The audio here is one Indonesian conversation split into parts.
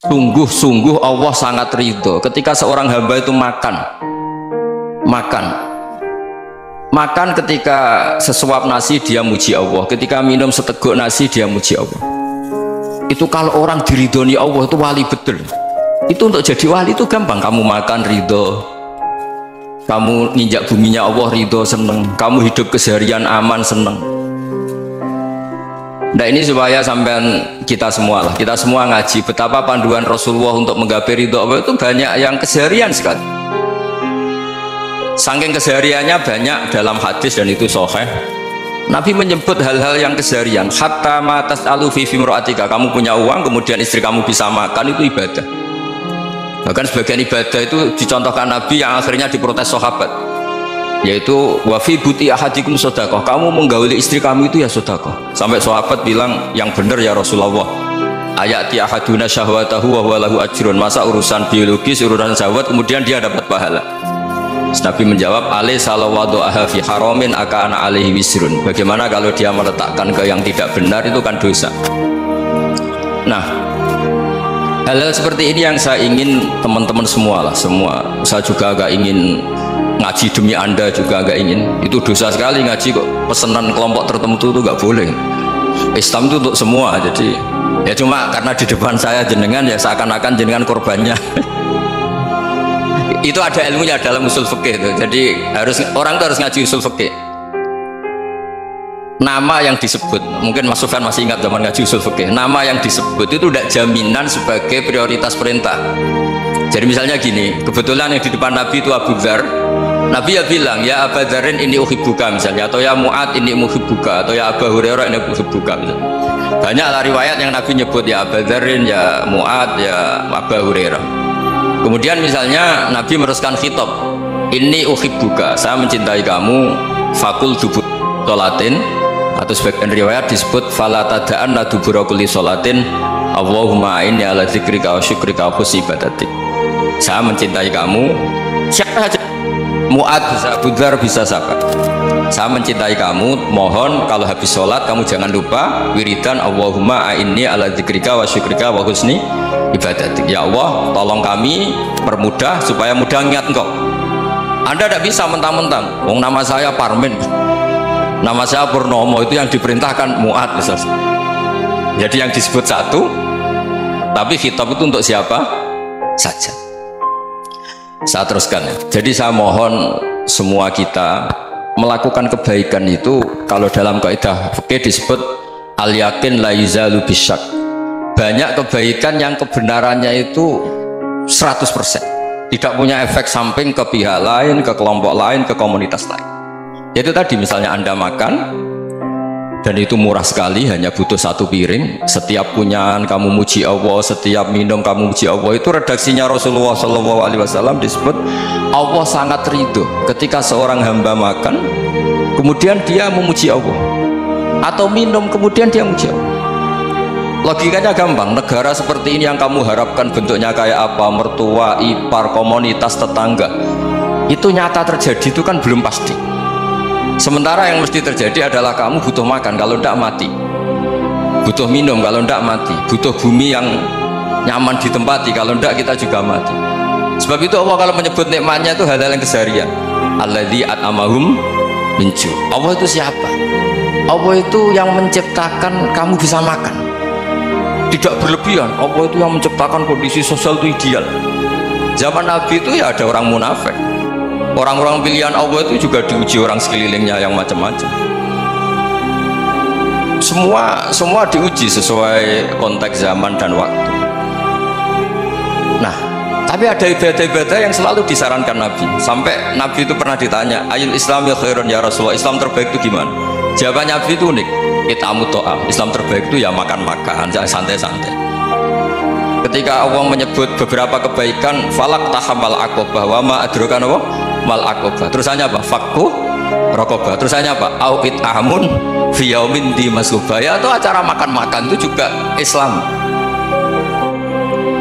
Sungguh-sungguh Allah sangat ridho ketika seorang hamba itu makan ketika sesuap nasi dia muji Allah, ketika minum seteguk nasi dia muji Allah. Itu kalau orang diridhoni Allah itu wali betul. Itu untuk jadi wali itu gampang. Kamu makan ridho, kamu nginjak buminya Allah ridho seneng, kamu hidup keseharian aman seneng. Nah ini supaya sampean kita semua ngaji betapa panduan Rasulullah untuk menggapai ridho Allah itu banyak yang keseharian sekali. Saking kesehariannya banyak dalam hadis dan itu sahih. Nabi menyebut hal-hal yang keseharian. Hatta ma tas'alu fi imra'atika, kamu punya uang kemudian istri kamu bisa makan, itu ibadah. Bahkan sebagian ibadah itu dicontohkan Nabi yang akhirnya diprotes sahabat, yaitu wa fi buti ahadikum sedekah, kamu menggauli istri kamu itu ya sedekah. Sampai sahabat bilang, yang benar ya Rasulullah, ayati ahaduna syahwatahu wa huwa lahu ajrun, masa urusan biologis, urusan syahwat kemudian dia dapat pahala. Nabi menjawab, alaysa lawadhu'aha fi haramin akana alaihi wisrun, bagaimana kalau dia meletakkan ke yang tidak benar, itu kan dosa. Nah, hal-hal seperti ini yang saya ingin teman-teman semua saya juga agak ingin ngaji demi Anda, juga agak ingin. Itu dosa sekali ngaji kok pesanan kelompok tertentu itu gak boleh. Islam itu untuk semua, jadi ya cuma karena di depan saya jenengan ya seakan-akan jenengan korbannya. Itu ada ilmunya dalam usul fikih itu. Jadi orang itu harus ngaji usul fikih. Nama yang disebut, mungkin Mas Sufyan masih ingat zaman ngaji usul fikih, nama yang disebut itu tidak jaminan sebagai prioritas perintah. Jadi misalnya gini, kebetulan yang di depan Nabi itu Abu Dzar, Nabi ya bilang, ya Abu Dzarin ini uhibbuka misalnya, atau ya Mu'ad ini uhibbuka, atau ya Abu Hurairah ini uhibbuka misalnya. Banyaklah riwayat yang Nabi nyebut ya Abu Dzarin, ya Mu'ad, ya Abu Hurairah. Kemudian misalnya Nabi meneruskan khitab, ini uhibbuka, saya mencintai kamu, fakul dubur sholatin, atau sebagian riwayat disebut fala tada'an la dubura kulli sholatin Allahumma inni ala dzikrika wa syukrika wa husni ibadatik. Saya mencintai kamu, siapa saja, Mu'ad bisa, Abu Dzar bisa, siapa, saya mencintai kamu, mohon kalau habis sholat kamu jangan lupa wiridan Allahumma inni ala dzikrika wa syukrika wa husni ibadatik. Ya Allah, tolong kami permudah supaya mudah ingat engkau. Anda tidak bisa mentang-mentang, wong nama saya Parmin, nama saya Purnomo, itu yang diperintahkan Mu'ad misalnya. Jadi yang disebut satu, tapi khitab itu untuk siapa saja. Saya teruskan ya. Jadi saya mohon semua kita melakukan kebaikan itu, kalau dalam kaidah fikih disebut al yakin la yuzalu bisyak. Banyak kebaikan yang kebenarannya itu 100%, tidak punya efek samping ke pihak lain, ke kelompok lain, ke komunitas lain. Itu tadi misalnya Anda makan dan itu murah sekali, hanya butuh satu piring, setiap punyaan kamu muji Allah, setiap minum kamu muji Allah. Itu redaksinya Rasulullah SAW disebut Allah sangat ridho ketika seorang hamba makan kemudian dia memuji Allah, atau minum kemudian dia memuji Allah. Logikanya gampang, negara seperti ini yang kamu harapkan bentuknya kayak apa, mertua, ipar, komunitas, tetangga, itu nyata terjadi itu kan belum pasti. Sementara yang mesti terjadi adalah kamu butuh makan, kalau tidak mati, butuh minum, kalau tidak mati, butuh bumi yang nyaman ditempati, kalau tidak kita juga mati. Sebab itu Allah kalau menyebut nikmatnya itu hal-hal yang keseharian. Alladzi at'amahum min ju'. Allah itu siapa? Allah itu yang menciptakan kamu bisa makan, tidak berlebihan. Allah itu yang menciptakan kondisi sosial itu ideal. Zaman Nabi itu ya ada orang munafik, orang-orang pilihan Allah itu juga diuji orang sekelilingnya yang macam-macam. Semua diuji sesuai konteks zaman dan waktu. Nah, tapi ada ibadah-ibadah yang selalu disarankan Nabi. Sampai Nabi itu pernah ditanya, ayul Islam ya khairun ya Rasulullah, Islam terbaik itu gimana? Jawabannya Nabi itu unik, itamu to'am, Islam terbaik itu ya makan-makan, jangan santai-santai. Ketika Allah menyebut beberapa kebaikan, falak tahamal aqobah wa ma adrokan apa? Mal aqobah. Terusannya apa? Fakku rokobah. Terusannya apa? Au'id amun fiyaumin di masubaya. Itu acara makan-makan itu juga Islam.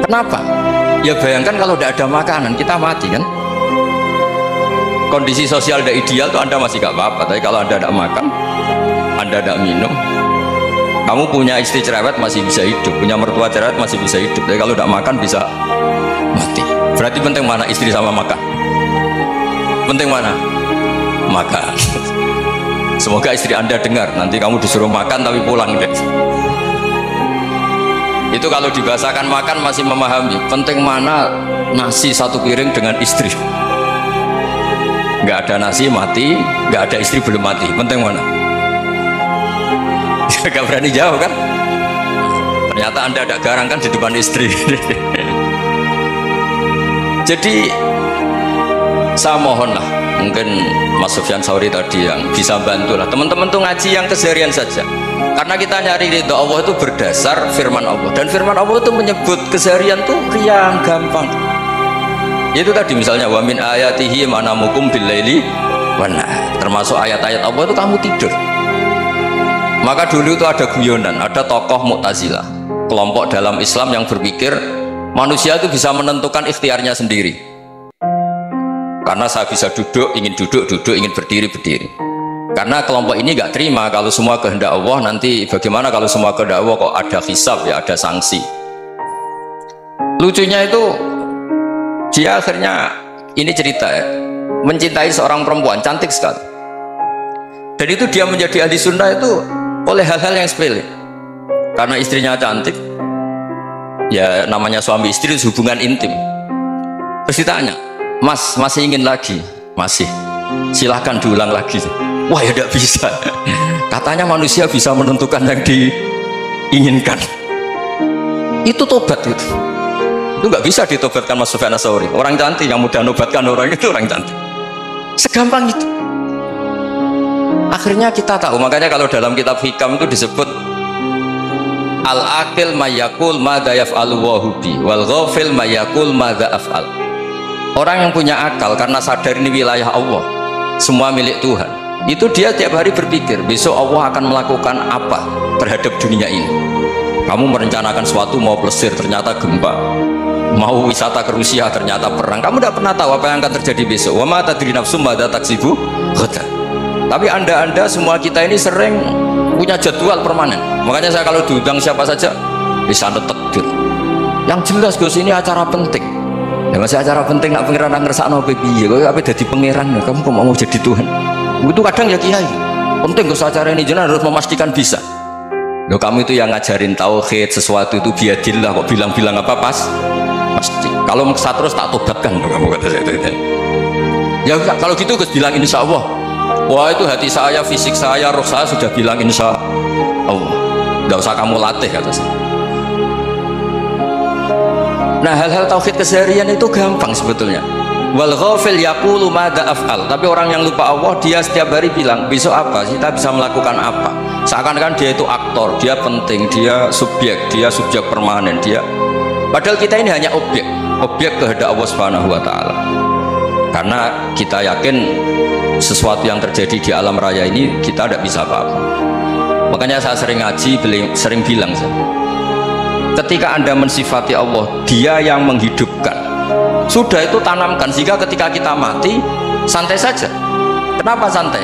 Kenapa? Ya bayangkan kalau tidak ada makanan kita mati kan. Kondisi sosial tidak ideal tuh Anda masih gak apa-apa, tapi kalau Anda tidak makan, Anda tidak minum, Kamu punya istri cerewet masih bisa hidup, punya mertua cerewet masih bisa hidup. Tapi kalau tidak makan bisa mati. Berarti penting mana istri sama makan? Penting mana? Makan. Semoga istri Anda dengar. Nanti kamu disuruh makan tapi pulang deh. Itu kalau dibahasakan makan masih memahami. Penting mana nasi satu piring dengan istri? Nggak ada nasi mati, nggak ada istri belum mati. Penting mana? Gak berani jawab kan? Ternyata Anda ada garang kan di depan istri. Jadi saya mohonlah, mungkin Mas Sufyan Sauri tadi yang bisa bantulah teman-teman tuh ngaji yang keseharian saja. Karena kita nyari ridho Allah itu berdasar firman Allah, dan firman Allah itu menyebut keseharian tuh riang gampang. Itu tadi misalnya wa min ayatihi manamukum billaili wan nahar. Termasuk ayat-ayat Allah itu kamu tidur. Maka dulu itu ada guyonan, ada tokoh Mu'tazilah, kelompok dalam Islam yang berpikir manusia itu bisa menentukan ikhtiarnya sendiri. Karena saya bisa duduk, ingin duduk, ingin berdiri, berdiri. Karena kelompok ini nggak terima kalau semua kehendak Allah, nanti bagaimana kalau semua kehendak Allah kok ada hisab ya, ada sanksi. Lucunya itu dia akhirnya ini cerita ya, mencintai seorang perempuan cantik sekali. Dan itu dia menjadi ahli sunnah itu oleh hal-hal yang sepele. Karena istrinya cantik, ya namanya suami istri itu hubungan intim. Terus ditanya, Mas masih ingin lagi? Masih. Silahkan diulang lagi. Wah ya tidak bisa. Katanya manusia bisa menentukan yang diinginkan. Itu tobat itu. Itu nggak bisa ditobatkan Mas Sufyan Ats-Tsauri. Orang cantik yang mudah nobatkan orang itu orang cantik. Segampang itu. Akhirnya kita tahu, makanya kalau dalam kitab Hikam itu disebut al-aqil mayakul madza yaf'alu wa hubi wal ghafil mayakul madza af'al. Orang yang punya akal karena sadar ini wilayah Allah, semua milik Tuhan, itu dia tiap hari berpikir besok Allah akan melakukan apa terhadap dunia ini. Kamu merencanakan sesuatu, mau plesir ternyata gempa, mau wisata ke Rusia ternyata perang. Kamu tidak pernah tahu apa yang akan terjadi besok. Wa ma tadri nafsum madza taksibu ghadan. Tapi anda semua kita ini sering punya jadwal permanen. Makanya saya kalau diundang siapa saja bisa takdir. Yang jelas Gus ini acara penting. Ya masih acara penting nak pangeran ngersakno piye? Kowe ape dadi pangeran ya? Kamu kok mau jadi Tuhan? Itu kadang ya kiai. Penting Gus acara ini jenengan harus memastikan bisa. Loh kamu itu yang ngajarin tauhid, sesuatu itu biadillah kok bilang-bilang apa pas? Pasti. Kalau maksa terus tak tobatkan kamu kata saya itu. Ya kalau gitu Gus bilang insya Allah. Wah itu hati saya, fisik saya, roh saya sudah bilang insya Allah. Tidak usah kamu latih kata saya. Nah hal-hal tauhid keseharian itu gampang sebetulnya. Wal ghafil yaqulu madza af'al. Tapi orang yang lupa Allah dia setiap hari bilang besok apa? Kita bisa melakukan apa? Seakan-akan dia itu aktor, dia penting, dia subjek permanen, dia. Padahal kita ini hanya objek kehendak Allah Subhanahu wa taala. Karena kita yakin sesuatu yang terjadi di alam raya ini kita tidak bisa apa-apa. Makanya saya sering ngaji, sering bilang ketika Anda mensifati Allah, dia yang menghidupkan, sudah itu tanamkan sehingga ketika kita mati santai saja. Kenapa santai?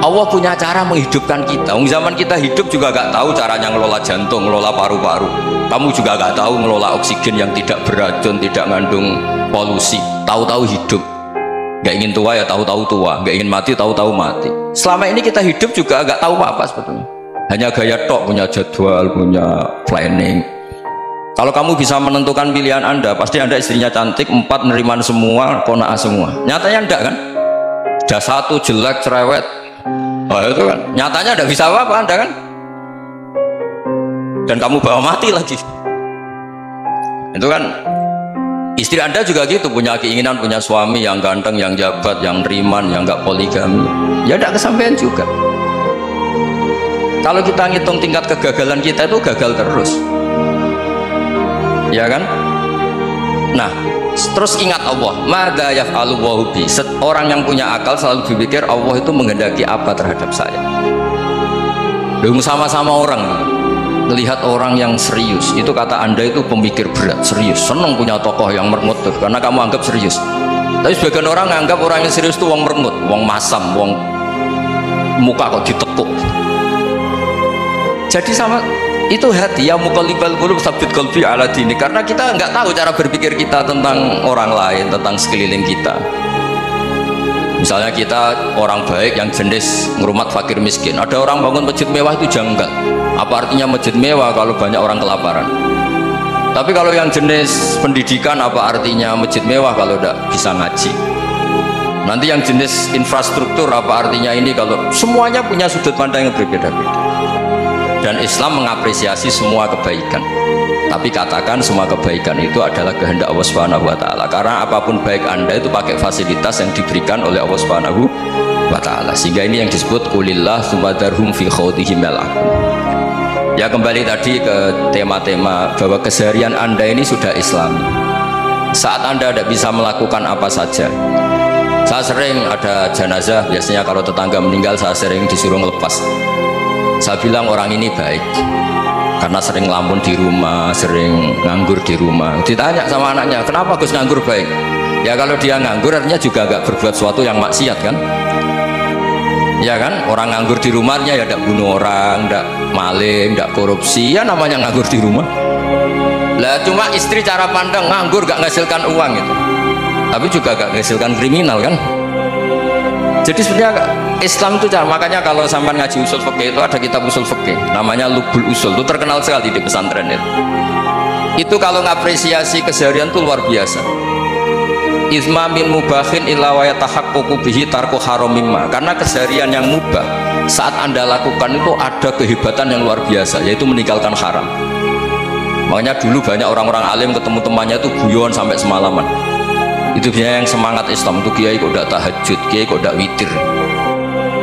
Allah punya cara menghidupkan kita. Zaman kita hidup juga gak tahu caranya ngelola jantung, ngelola paru-paru. Kamu juga gak tahu ngelola oksigen yang tidak beracun, tidak mengandung polusi. Tahu-tahu hidup. Gak ingin tua ya tahu-tahu tua, gak ingin mati tahu-tahu mati. Selama ini kita hidup juga gak tahu apa sebetulnya. Hanya gaya tok, punya jadwal, punya planning. Kalau kamu bisa menentukan pilihan Anda, pasti Anda istrinya cantik, 4 neriman semua, kona'ah semua. Nyatanya enggak kan? Sudah 1 jelek, cerewet. Oh itu kan, nyatanya enggak bisa apa-apa Anda kan? Dan kamu bawa mati lagi. Itu kan, istri Anda juga gitu, punya keinginan, punya suami yang ganteng, yang jabat, yang neriman, yang enggak poligami. Ya enggak kesampaian juga. Kalau kita ngitung tingkat kegagalan kita itu gagal terus. Ya kan? Nah, terus ingat Allah, madza yaf'alu wa hubi. Orang yang punya akal selalu berpikir Allah itu menghendaki apa terhadap saya. Dong sama-sama orang melihat orang yang serius, itu kata Anda itu pemikir berat, serius, senang punya tokoh yang merengut tuh, karena kamu anggap serius. Tapi sebagian orang anggap orang yang serius itu wong merengut, wong masam, wong muka kok ditekuk. Jadi sama Itu hati, ya muqallibal qulub tsabbit qalbi ala dinik. Karena kita nggak tahu cara berpikir kita tentang orang lain, tentang sekeliling kita. Misalnya kita orang baik yang jenis ngurmat fakir miskin, ada orang bangun masjid mewah itu janggal. Apa artinya masjid mewah kalau banyak orang kelaparan? Tapi kalau yang jenis pendidikan, apa artinya masjid mewah kalau tidak bisa ngaji? Nanti yang jenis infrastruktur, apa artinya ini kalau semuanya punya sudut pandang yang berbeda-beda. Dan Islam mengapresiasi semua kebaikan. Tapi katakan semua kebaikan itu adalah kehendak Allah Subhanahu wa taala. Karena apapun baik Anda itu pakai fasilitas yang diberikan oleh Allah Subhanahu wa taala. Sehingga ini yang disebut qulillah sumadarhum fi khawdihim yal'abun. Ya, kembali tadi ke tema-tema bahwa keseharian Anda ini sudah Islami. Saat Anda tidak bisa melakukan apa saja. Saya sering ada jenazah, biasanya kalau tetangga meninggal saya sering disuruh ngelepas. Saya bilang orang ini baik karena sering ngelamun di rumah, sering nganggur di rumah. Ditanya sama anaknya, kenapa Gus nganggur baik? Ya kalau dia nganggur artinya juga agak berbuat sesuatu yang maksiat kan? Ya kan, orang nganggur di rumahnya ya tidak bunuh orang, tidak maling, tidak korupsi, ya namanya nganggur di rumah. Lah cuma istri cara pandang nganggur gak menghasilkan uang itu, tapi juga gak menghasilkan kriminal kan? Jadi sebenarnya Islam itu cara, makanya kalau sampai ngaji usul fikih itu ada kitab usul fikih namanya Lubul Usul, itu terkenal sekali di pesantren itu. Itu kalau ngapresiasi keseharian itu luar biasa. Isma min mubahin illa wa yatahaqqaqu bihi tarku haramimma. Karena keseharian yang mubah saat Anda lakukan itu ada kehebatan yang luar biasa, yaitu meninggalkan haram. Makanya dulu banyak orang-orang alim ketemu temannya itu guyon sampai semalaman. Itu biasanya yang semangat Islam itu, kiai kok tidak tahajud, kiai kok tidak witir.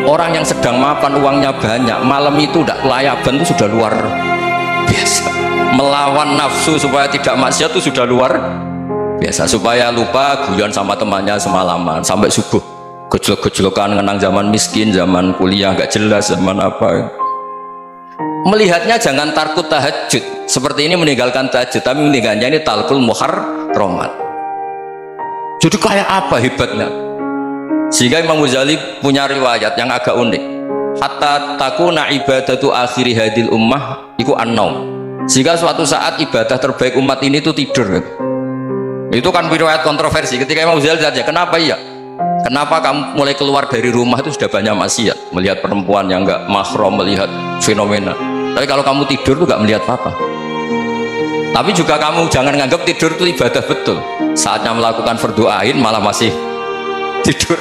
Orang yang sedang mapan uangnya banyak, malam itu tidak kelayaban itu sudah luar biasa. Melawan nafsu supaya tidak maksiat itu sudah luar biasa. Supaya lupa guyon sama temannya semalaman sampai subuh, gejolak-gejolokan ngenang zaman miskin, zaman kuliah nggak jelas, zaman apa. Melihatnya jangan tarkut tahajud seperti ini, meninggalkan tahajud, tapi meninggalkannya ini talkul muharramat. Jadi kayak apa hebatnya? Sehingga Imam Ghazali punya riwayat yang agak unik. Hatta takuna ibadatu akhiri hadil ummah iku an-naum. Sehingga suatu saat ibadah terbaik umat ini itu tidur. Itu kan riwayat kontroversi. Ketika Imam Ghazali saja, kenapa iya? Kenapa kamu mulai keluar dari rumah itu sudah banyak maksiat, melihat perempuan yang enggak mahram, melihat fenomena. Tapi kalau kamu tidur tuh enggak melihat apa-apa. Tapi juga kamu jangan nganggap tidur itu ibadah betul. Saatnya melakukan fardu ain malah masih tidur.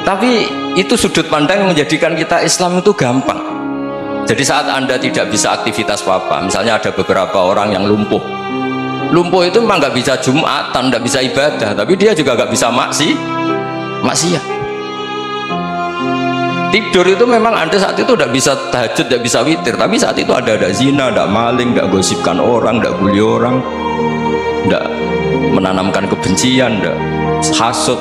Tapi itu sudut pandang yang menjadikan kita Islam itu gampang. Jadi saat Anda tidak bisa aktivitas apa-apa, misalnya ada beberapa orang yang lumpuh. Lumpuh itu memang nggak bisa Jumatan, nggak bisa ibadah, tapi dia juga nggak bisa maksiat. Tidur itu memang Anda saat itu tidak bisa tahajud, tidak bisa witir, tapi saat itu ada zina, ada maling, tidak gosipkan orang, tidak bully orang, tidak menanamkan kebencian, tidak hasud.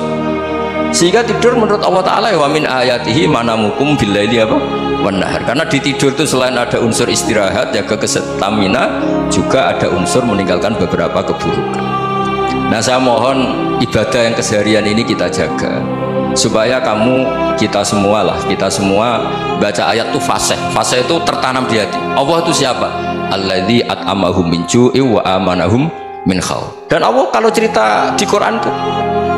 Sehingga tidur menurut Allah Ta'ala wa min ayatihi manamukum billaili apa wan-nahar. Karena di tidur itu selain ada unsur istirahat, jaga kestamina, juga ada unsur meninggalkan beberapa keburukan. Nah, saya mohon ibadah yang keseharian ini kita jaga supaya kita semua baca ayat itu fase itu tertanam di hati. Allah itu siapa? Alladzi at'amahum min ju'i wa amanahum min khauf. Dan Allah kalau cerita di Quran itu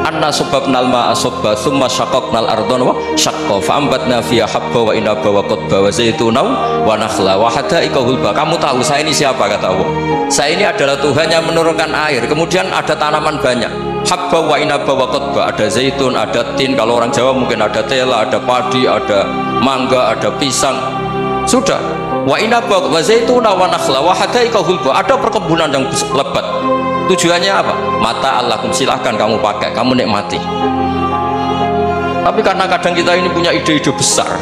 anna sababnal ma'a sabba thumma syaqaqnal ardha wa syaqqa fa ambatna fiha habba wa inaba wa qadba wa zaituna wa nakhla wa hada'iqa hulba. Kamu tahu saya ini siapa? Kata Allah, saya ini adalah Tuhan yang menurunkan air, kemudian ada tanaman banyak, habba wa inaba wa qadba, ada zaitun, ada tin, kalau orang Jawa mungkin ada tela, ada padi, ada mangga, ada pisang. Sudah, wa inaba wa zaituna wa nakhla wa hada'iqa hulba, ada perkebunan yang lebat. Tujuannya apa? Mata Allahkum, silahkan kamu pakai, kamu nikmati. Tapi karena kadang kita ini punya ide-ide besar.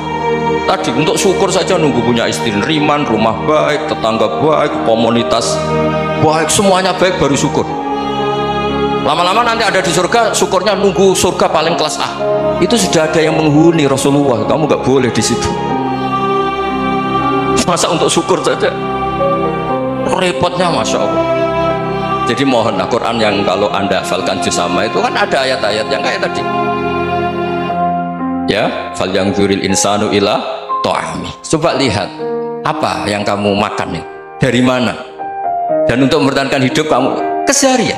Tadi untuk syukur saja nunggu punya istri riman, rumah baik, tetangga baik, komunitas baik, semuanya baik baru syukur. Lama-lama nanti ada di surga, syukurnya nunggu surga paling kelas A. Itu sudah ada yang menghuni Rasulullah, kamu nggak boleh di situ. Masa untuk syukur saja repotnya, masya Allah. Jadi mohon Quran yang kalau Anda hafalkan juz sama itu kan ada ayat-ayat yang kayak tadi. Ya, fal yanzuril insanu ila ta'ami. Coba lihat Apa yang kamu makan nih? Dari mana? Dan untuk mempertahankan hidup kamu keseharian.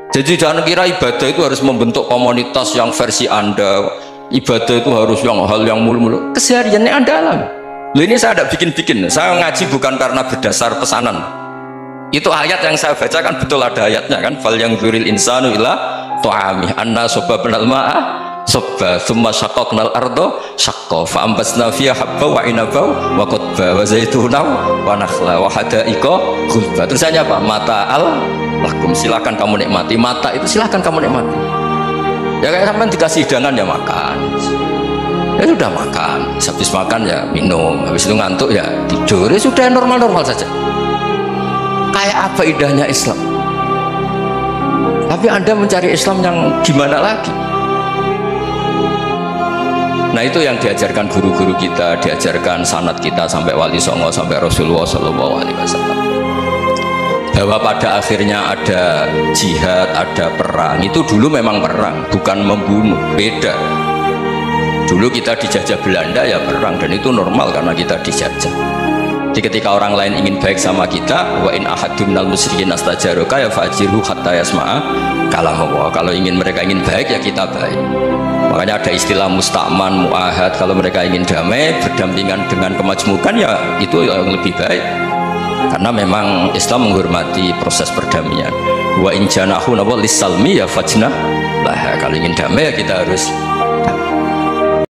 Jadi jangan kira ibadah itu harus membentuk komunitas yang versi Anda. Ibadah itu harus yang hal yang mulu-mulu. Kesehariannya Anda alami. Loh, ini saya tidak bikin-bikin. Saya ngaji bukan karena berdasar pesanan. Itu ayat yang saya baca kan betul ada ayatnya kan. Fal yang dzuril insanu ila ta'ami anna sababnal ma'a sabba thumma shaqqaqnal ardo syaqqa fa ambasna fiha habba wa inaba wa qadba wa zaituna wa nakhla wa hadaiqa ghulba. Terusannya apa? Mata'al lakum, silakan kamu nikmati. Mata itu silakan kamu nikmati. Ya kayak sampean dikasih hidangan ya makan. Ya sudah makan, habis makan ya minum, habis itu ngantuk ya tidur. Ya sudah normal-normal saja. Kayak apa indahnya Islam. Tapi Anda mencari Islam yang gimana lagi? Nah itu yang diajarkan guru-guru kita, diajarkan sanad kita sampai Wali Songo, sampai Rasulullah SAW. Bahwa pada akhirnya ada jihad, ada perang. Itu dulu memang perang, bukan membunuh, beda. Dulu kita dijajah Belanda ya perang, dan itu normal karena kita dijajah. Jadi ketika orang lain ingin baik sama kita, wa in ahadun minal musyrikin astajaroka ya fa'jiru hatta yasma'a kalamullah. Kalau mereka ingin baik ya kita baik. Makanya ada istilah musta'man, mu'ahad. Kalau mereka ingin damai, berdampingan dengan kemajmukan ya itu yang lebih baik. Karena memang Islam menghormati proses perdamaian. Wa in janahu lis-salmi ya fajnah lah. Kalau ingin damai ya kita harus